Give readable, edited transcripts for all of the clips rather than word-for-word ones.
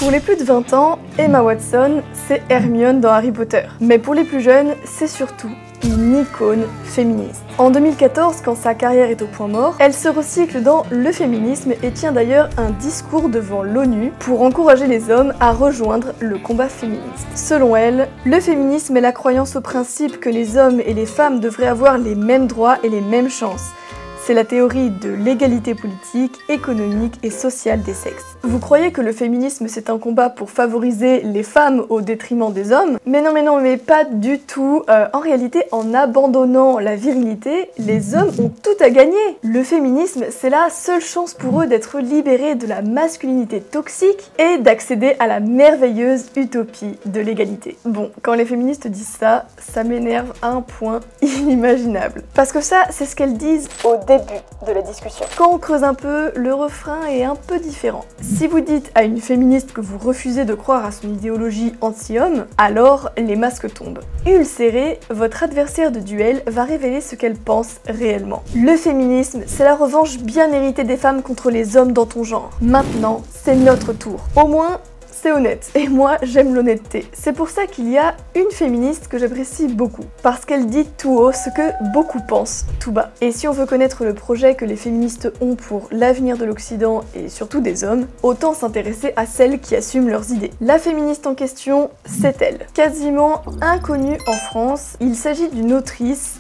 Pour les plus de 20 ans, Emma Watson, c'est Hermione dans Harry Potter. Mais pour les plus jeunes, c'est surtout une icône féministe. En 2014, quand sa carrière est au point mort, elle se recycle dans le féminisme et tient d'ailleurs un discours devant l'ONU pour encourager les hommes à rejoindre le combat féministe. Selon elle, le féminisme est la croyance au principe que les hommes et les femmes devraient avoir les mêmes droits et les mêmes chances. C'est la théorie de l'égalité politique, économique et sociale des sexes. Vous croyez que le féminisme c'est un combat pour favoriser les femmes au détriment des hommes? Mais non, mais pas du tout. En réalité, en abandonnant la virilité, les hommes ont tout à gagner. Le féminisme, c'est la seule chance pour eux d'être libérés de la masculinité toxique et d'accéder à la merveilleuse utopie de l'égalité. Bon, quand les féministes disent ça, ça m'énerve à un point inimaginable. Parce que ça, c'est ce qu'elles disent au début de la discussion. Quand on creuse un peu, le refrain est un peu différent. Si vous dites à une féministe que vous refusez de croire à son idéologie anti-homme, alors les masques tombent. Ulcéré, votre adversaire de duel va révéler ce qu'elle pense réellement. Le féminisme, c'est la revanche bien méritée des femmes contre les hommes dans ton genre. Maintenant, c'est notre tour. Au moins, c'est honnête, et moi j'aime l'honnêteté. C'est pour ça qu'il y a une féministe que j'apprécie beaucoup, parce qu'elle dit tout haut ce que beaucoup pensent tout bas. Et si on veut connaître le projet que les féministes ont pour l'avenir de l'Occident et surtout des hommes, autant s'intéresser à celles qui assument leurs idées. La féministe en question, c'est elle. Quasiment inconnue en France, il s'agit d'une autrice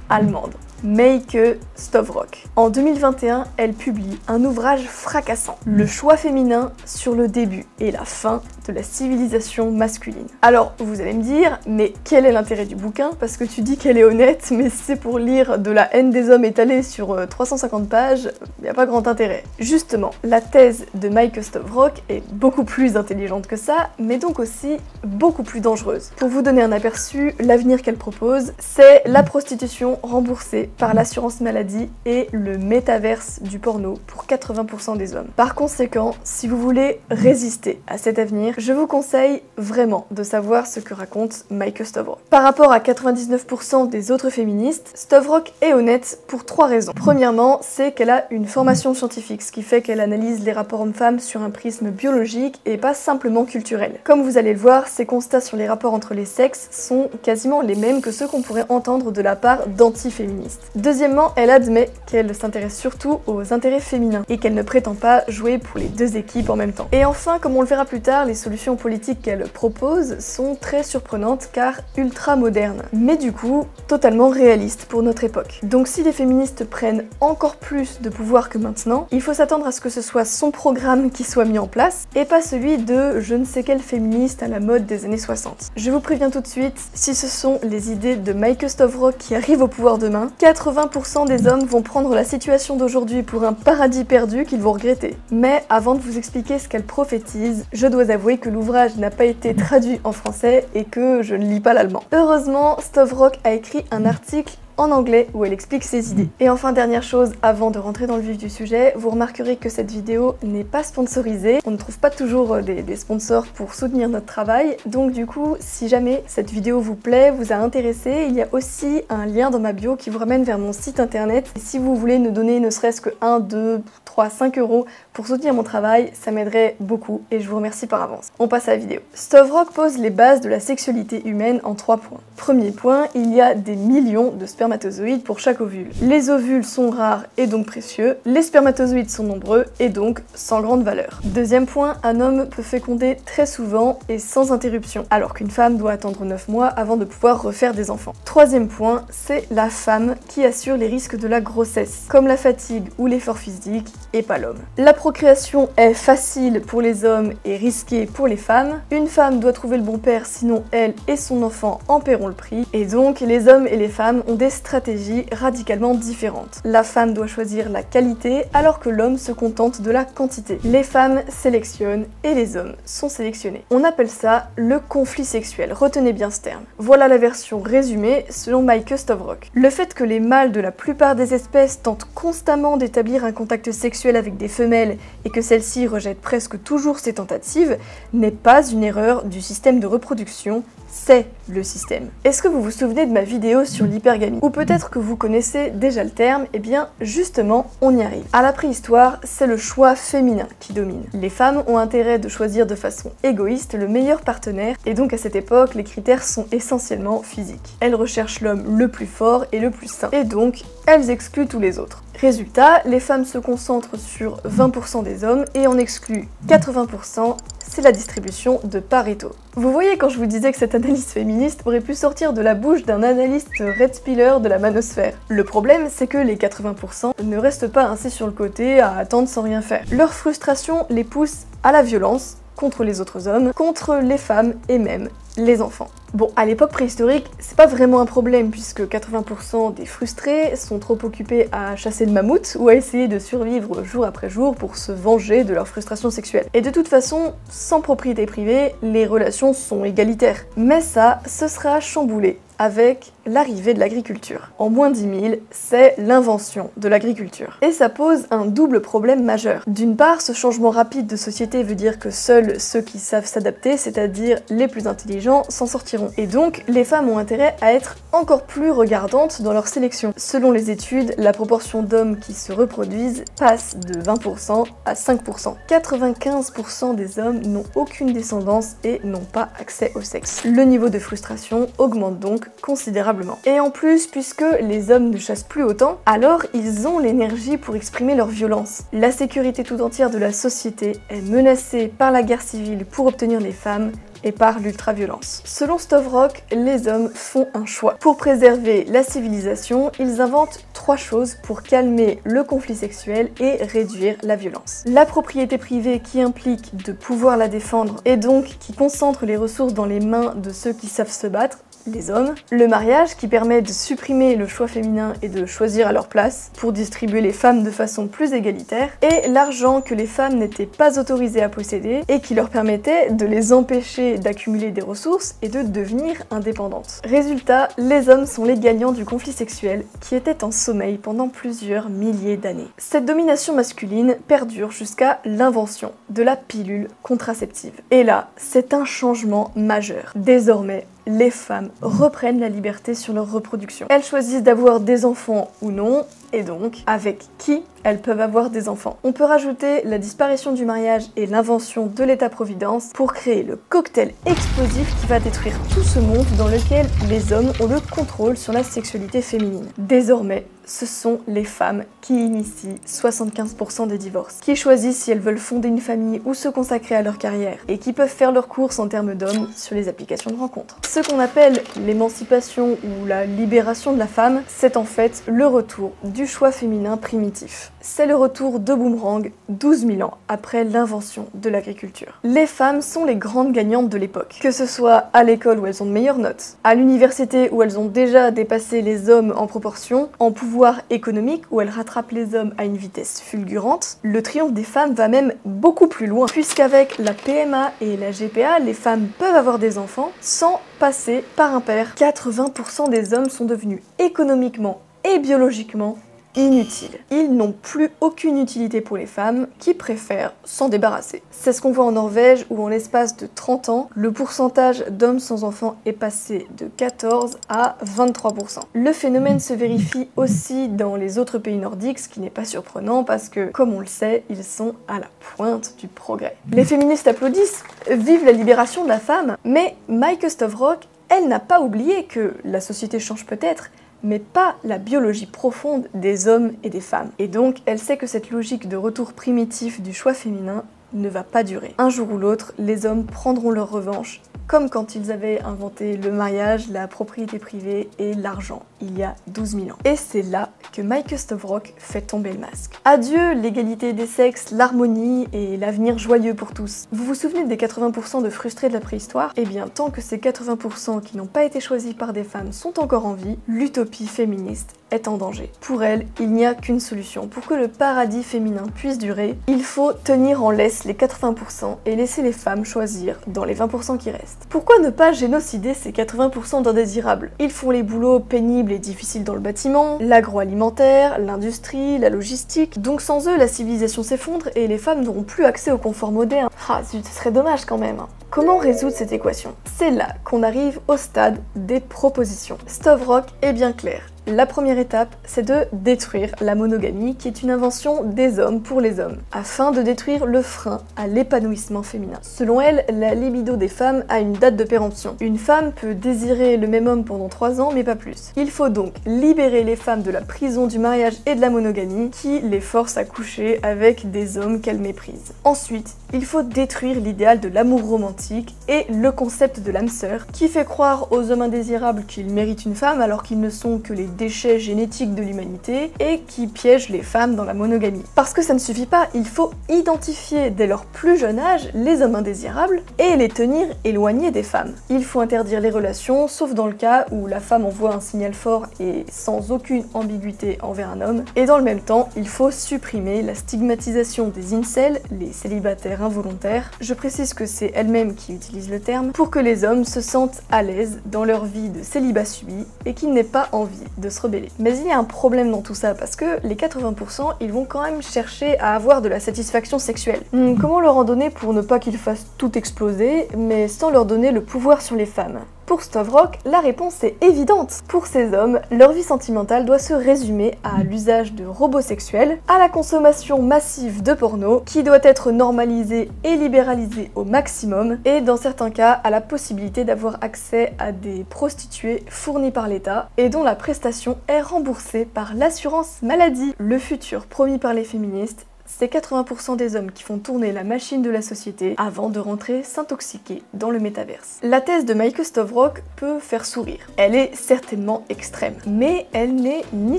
allemande. Meike Stavrock. En 2021, elle publie un ouvrage fracassant, Le choix féminin sur le début et la fin de la civilisation masculine. Alors, vous allez me dire, mais quel est l'intérêt du bouquin? Parce que tu dis qu'elle est honnête, mais c'est pour lire de la haine des hommes étalée sur 350 pages, il n'y a pas grand intérêt. Justement, la thèse de Meike Stavrock est beaucoup plus intelligente que ça, mais donc aussi beaucoup plus dangereuse. Pour vous donner un aperçu, l'avenir qu'elle propose, c'est la prostitution remboursée par l'assurance maladie et le métaverse du porno pour 80% des hommes. Par conséquent, si vous voulez résister à cet avenir, je vous conseille vraiment de savoir ce que raconte Meike Stavrock. Par rapport à 99% des autres féministes, Stavrock est honnête pour 3 raisons. Premièrement, c'est qu'elle a une formation scientifique, ce qui fait qu'elle analyse les rapports hommes-femmes sur un prisme biologique et pas simplement culturel. Comme vous allez le voir, ses constats sur les rapports entre les sexes sont quasiment les mêmes que ceux qu'on pourrait entendre de la part d'antiféministes. Deuxièmement, elle admet qu'elle s'intéresse surtout aux intérêts féminins et qu'elle ne prétend pas jouer pour les deux équipes en même temps. Et enfin, comme on le verra plus tard, les solutions politiques qu'elle propose sont très surprenantes car ultra modernes, mais du coup totalement réalistes pour notre époque. Donc si les féministes prennent encore plus de pouvoir que maintenant, il faut s'attendre à ce que ce soit son programme qui soit mis en place et pas celui de je ne sais quel féministe à la mode des années 60. Je vous préviens tout de suite, si ce sont les idées de Meike Stavrock qui arrivent au pouvoir demain, 80% des hommes vont prendre la situation d'aujourd'hui pour un paradis perdu qu'ils vont regretter. Mais avant de vous expliquer ce qu'elle prophétise, je dois avouer que l'ouvrage n'a pas été traduit en français et que je ne lis pas l'allemand. Heureusement, Stavrock a écrit un article en anglais où elle explique ses idées. Et enfin, dernière chose, avant de rentrer dans le vif du sujet, vous remarquerez que cette vidéo n'est pas sponsorisée. On ne trouve pas toujours des sponsors pour soutenir notre travail. Donc du coup, si jamais cette vidéo vous plaît, vous a intéressé, il y a aussi un lien dans ma bio qui vous ramène vers mon site internet. Et si vous voulez nous donner ne serait-ce que 1, 2, 3, 5 euros pour soutenir mon travail, ça m'aiderait beaucoup et je vous remercie par avance. On passe à la vidéo. Stavrock pose les bases de la sexualité humaine en 3 points. Premier point, il y a des millions de spermatozoïdes pour chaque ovule. Les ovules sont rares et donc précieux, les spermatozoïdes sont nombreux et donc sans grande valeur. Deuxième point, un homme peut féconder très souvent et sans interruption, alors qu'une femme doit attendre 9 mois avant de pouvoir refaire des enfants. Troisième point, c'est la femme qui assure les risques de la grossesse, comme la fatigue ou l'effort physique, et pas l'homme. La procréation est facile pour les hommes et risquée pour les femmes. Une femme doit trouver le bon père, sinon elle et son enfant en paieront le prix. Et donc, les hommes et les femmes ont des stratégies radicalement différentes. La femme doit choisir la qualité, alors que l'homme se contente de la quantité. Les femmes sélectionnent et les hommes sont sélectionnés. On appelle ça le conflit sexuel. Retenez bien ce terme. Voilà la version résumée selon Meike Stavrock. Le fait que les mâles de la plupart des espèces tentent constamment d'établir un contact sexuel avec des femelles et que celles-ci rejettent presque toujours ces tentatives n'est pas une erreur du système de reproduction, c'est le système. Est-ce que vous vous souvenez de ma vidéo sur l'hypergamie? ou peut-être que vous connaissez déjà le terme, et bien justement on y arrive. À la préhistoire, c'est le choix féminin qui domine. Les femmes ont intérêt de choisir de façon égoïste le meilleur partenaire, et donc à cette époque, les critères sont essentiellement physiques. Elles recherchent l'homme le plus fort et le plus sain, et donc elles excluent tous les autres. Résultat, les femmes se concentrent sur 20% des hommes et en excluent 80%, c'est la distribution de Pareto. Vous voyez quand je vous disais que cette analyse féministe aurait pu sortir de la bouche d'un analyste red spiller de la manosphère. Le problème, c'est que les 80% ne restent pas ainsi sur le côté à attendre sans rien faire. Leur frustration les pousse à la violence contre les autres hommes, contre les femmes et même les enfants. Bon, à l'époque préhistorique, c'est pas vraiment un problème puisque 80% des frustrés sont trop occupés à chasser le mammouth ou à essayer de survivre jour après jour pour se venger de leur frustration sexuelle. Et de toute façon, sans propriété privée, les relations sont égalitaires. Mais ça, ce sera chamboulé avec l'arrivée de l'agriculture. En moins 10 000, c'est l'invention de l'agriculture. Et ça pose un double problème majeur. D'une part, ce changement rapide de société veut dire que seuls ceux qui savent s'adapter, c'est-à-dire les plus intelligents, s'en sortiront. Et donc, les femmes ont intérêt à être encore plus regardantes dans leur sélection. Selon les études, la proportion d'hommes qui se reproduisent passe de 20% à 5%. 95% des hommes n'ont aucune descendance et n'ont pas accès au sexe. Le niveau de frustration augmente donc considérablement. Et en plus, puisque les hommes ne chassent plus autant, alors ils ont l'énergie pour exprimer leur violence. La sécurité tout entière de la société est menacée par la guerre civile pour obtenir les femmes et par l'ultraviolence. Selon Stavrock, les hommes font un choix. Pour préserver la civilisation, ils inventent 3 choses pour calmer le conflit sexuel et réduire la violence. La propriété privée qui implique de pouvoir la défendre et donc qui concentre les ressources dans les mains de ceux qui savent se battre, les hommes, le mariage qui permet de supprimer le choix féminin et de choisir à leur place pour distribuer les femmes de façon plus égalitaire, et l'argent que les femmes n'étaient pas autorisées à posséder et qui leur permettait de les empêcher d'accumuler des ressources et de devenir indépendantes. Résultat, les hommes sont les gagnants du conflit sexuel qui était en sommeil pendant plusieurs milliers d'années. Cette domination masculine perdure jusqu'à l'invention de la pilule contraceptive. Et là, c'est un changement majeur. Désormais, les femmes reprennent la liberté sur leur reproduction. Elles choisissent d'avoir des enfants ou non, et donc avec qui elles peuvent avoir des enfants. On peut rajouter la disparition du mariage et l'invention de l'État-providence pour créer le cocktail explosif qui va détruire tout ce monde dans lequel les hommes ont le contrôle sur la sexualité féminine. Désormais, ce sont les femmes qui initient 75% des divorces, qui choisissent si elles veulent fonder une famille ou se consacrer à leur carrière, et qui peuvent faire leurs courses en termes d'hommes sur les applications de rencontres. Ce qu'on appelle l'émancipation ou la libération de la femme, c'est en fait le retour du choix féminin primitif. C'est le retour de Boomerang 12 000 ans après l'invention de l'agriculture. Les femmes sont les grandes gagnantes de l'époque, que ce soit à l'école où elles ont de meilleures notes, à l'université où elles ont déjà dépassé les hommes en proportion, en pouvoir économique où elles rattrapent les hommes à une vitesse fulgurante. Le triomphe des femmes va même beaucoup plus loin, puisqu'avec la PMA et la GPA, les femmes peuvent avoir des enfants sans passer par un père. 80% des hommes sont devenus économiquement et biologiquement inutiles. Ils n'ont plus aucune utilité pour les femmes qui préfèrent s'en débarrasser. C'est ce qu'on voit en Norvège où en l'espace de 30 ans, le pourcentage d'hommes sans enfants est passé de 14 à 23%. Le phénomène se vérifie aussi dans les autres pays nordiques, ce qui n'est pas surprenant parce que, comme on le sait, ils sont à la pointe du progrès. Les féministes applaudissent, vive la libération de la femme, mais Maaike Stavrock, elle n'a pas oublié que la société change peut-être, mais pas la biologie profonde des hommes et des femmes. Et donc, elle sait que cette logique de retour primitif du choix féminin ne va pas durer. Un jour ou l'autre, les hommes prendront leur revanche, comme quand ils avaient inventé le mariage, la propriété privée et l'argent, il y a 12 000 ans. Et c'est là que Maaike Stavrock fait tomber le masque. Adieu l'égalité des sexes, l'harmonie et l'avenir joyeux pour tous. Vous vous souvenez des 80% de frustrés de la préhistoire? Eh bien, tant que ces 80% qui n'ont pas été choisis par des femmes sont encore en vie, l'utopie féministe est en danger. Pour elle, il n'y a qu'une solution. Pour que le paradis féminin puisse durer, il faut tenir en laisse les 80% et laisser les femmes choisir dans les 20% qui restent. Pourquoi ne pas génocider ces 80% d'indésirables? Ils font les boulots pénibles et difficiles dans le bâtiment, l'agroalimentaire, l'industrie, la logistique. Donc sans eux, la civilisation s'effondre et les femmes n'auront plus accès au confort moderne. Ah zut, ce serait dommage quand même. Comment résoudre cette équation? C'est là qu'on arrive au stade des propositions. Stavrock est bien clair. La première étape, c'est de détruire la monogamie, qui est une invention des hommes pour les hommes, afin de détruire le frein à l'épanouissement féminin. Selon elle, la libido des femmes a une date de péremption. Une femme peut désirer le même homme pendant 3 ans, mais pas plus. Il faut donc libérer les femmes de la prison du mariage et de la monogamie, qui les force à coucher avec des hommes qu'elles méprisent. Ensuite, il faut détruire l'idéal de l'amour romantique et le concept de l'âme sœur, qui fait croire aux hommes indésirables qu'ils méritent une femme alors qu'ils ne sont que les déchets génétiques de l'humanité et qui piègent les femmes dans la monogamie. Parce que ça ne suffit pas, il faut identifier dès leur plus jeune âge les hommes indésirables et les tenir éloignés des femmes. Il faut interdire les relations, sauf dans le cas où la femme envoie un signal fort et sans aucune ambiguïté envers un homme. Et dans le même temps, il faut supprimer la stigmatisation des incels, les célibataires involontaires. Je précise que c'est elle-même qui utilise le terme, pour que les hommes se sentent à l'aise dans leur vie de célibat subi et qu'ils n'aient pas envie de se rebeller. Mais il y a un problème dans tout ça, parce que les 80%, ils vont quand même chercher à avoir de la satisfaction sexuelle. Comment leur en donner pour ne pas qu'ils fassent tout exploser, mais sans leur donner le pouvoir sur les femmes? Pour Stavrock, la réponse est évidente. Pour ces hommes, leur vie sentimentale doit se résumer à l'usage de robots sexuels, à la consommation massive de porno, qui doit être normalisée et libéralisée au maximum, et dans certains cas, à la possibilité d'avoir accès à des prostituées fournies par l'État, et dont la prestation est remboursée par l'assurance maladie. Le futur promis par les féministes, c'est 80% des hommes qui font tourner la machine de la société avant de rentrer s'intoxiquer dans le métaverse. La thèse de Maaike Stavrock peut faire sourire. Elle est certainement extrême, mais elle n'est ni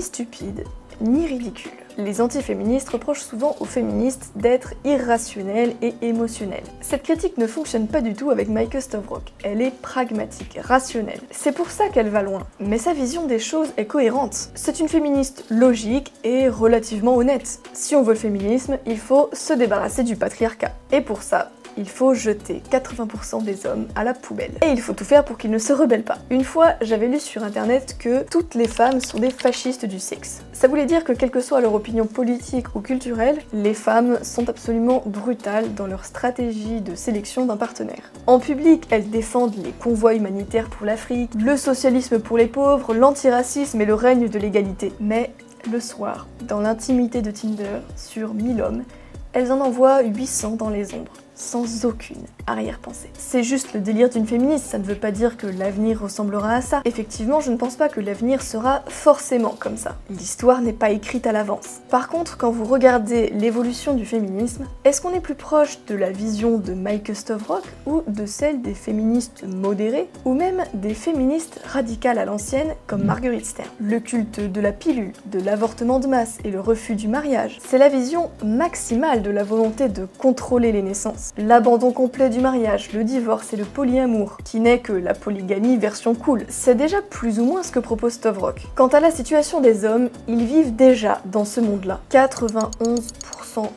stupide ni ridicule. Les antiféministes reprochent souvent aux féministes d'être irrationnelles et émotionnelles. Cette critique ne fonctionne pas du tout avec Maaike Stavrock. Elle est pragmatique, rationnelle. C'est pour ça qu'elle va loin. Mais sa vision des choses est cohérente. C'est une féministe logique et relativement honnête. Si on veut le féminisme, il faut se débarrasser du patriarcat. Et pour ça, il faut jeter 80% des hommes à la poubelle. Et il faut tout faire pour qu'ils ne se rebellent pas. Une fois, j'avais lu sur internet que toutes les femmes sont des fascistes du sexe. Ça voulait dire que quelle que soit leur opinion politique ou culturelle, les femmes sont absolument brutales dans leur stratégie de sélection d'un partenaire. En public, elles défendent les convois humanitaires pour l'Afrique, le socialisme pour les pauvres, l'antiracisme et le règne de l'égalité. Mais le soir, dans l'intimité de Tinder, sur 1000 hommes, elles en envoient 800 dans les ombres, sans aucune arrière-pensée. C'est juste le délire d'une féministe, ça ne veut pas dire que l'avenir ressemblera à ça. Effectivement, je ne pense pas que l'avenir sera forcément comme ça. L'histoire n'est pas écrite à l'avance. Par contre, quand vous regardez l'évolution du féminisme, est-ce qu'on est plus proche de la vision de Maaike Stavrock ou de celle des féministes modérées, ou même des féministes radicales à l'ancienne comme Marguerite Stern? Le culte de la pilule, de l'avortement de masse et le refus du mariage, c'est la vision maximale de la volonté de contrôler les naissances. L'abandon complet du mariage, le divorce et le polyamour, qui n'est que la polygamie version cool. C'est déjà plus ou moins ce que propose Stavrock. Quant à la situation des hommes, ils vivent déjà dans ce monde-là. 91%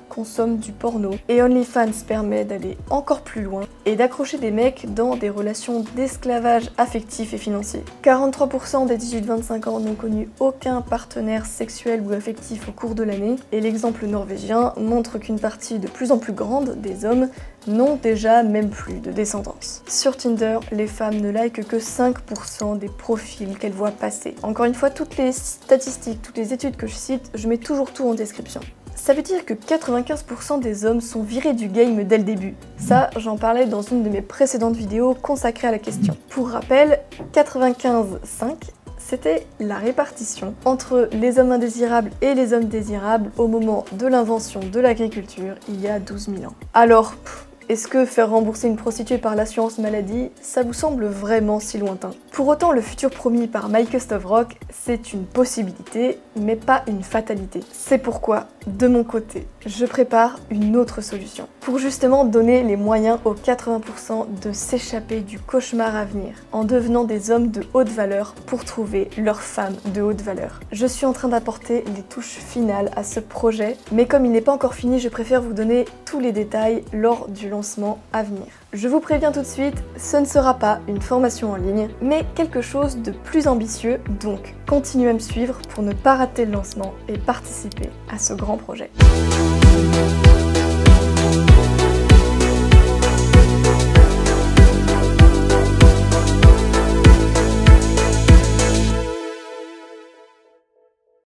consomment du porno, et OnlyFans permet d'aller encore plus loin et d'accrocher des mecs dans des relations d'esclavage affectif et financier. 43% des 18-25 ans n'ont connu aucun partenaire sexuel ou affectif au cours de l'année, et l'exemple norvégien montre qu'une partie de plus en plus grande des hommes n'ont déjà même plus de descendance. Sur Tinder, les femmes ne likent que 5% des profils qu'elles voient passer. Encore une fois, toutes les statistiques, toutes les études que je cite, je mets toujours tout en description. Ça veut dire que 95% des hommes sont virés du game dès le début. Ça, j'en parlais dans une de mes précédentes vidéos consacrée à la question. Pour rappel, 95-5, c'était la répartition entre les hommes indésirables et les hommes désirables au moment de l'invention de l'agriculture il y a 12 000 ans. Alors, est-ce que faire rembourser une prostituée par l'assurance maladie, ça vous semble vraiment si lointain? Pour autant, le futur promis par Maaike Stavrock, c'est une possibilité, mais pas une fatalité. C'est pourquoi, de mon côté, je prépare une autre solution. Pour justement donner les moyens aux 80% de s'échapper du cauchemar à venir, en devenant des hommes de haute valeur pour trouver leur femme de haute valeur. Je suis en train d'apporter les touches finales à ce projet, mais comme il n'est pas encore fini, je préfère vous donner tous les détails lors du lancement à venir. Je vous préviens tout de suite, ce ne sera pas une formation en ligne, mais quelque chose de plus ambitieux, donc continuez à me suivre pour ne pas rater le lancement et participer à ce grand projet.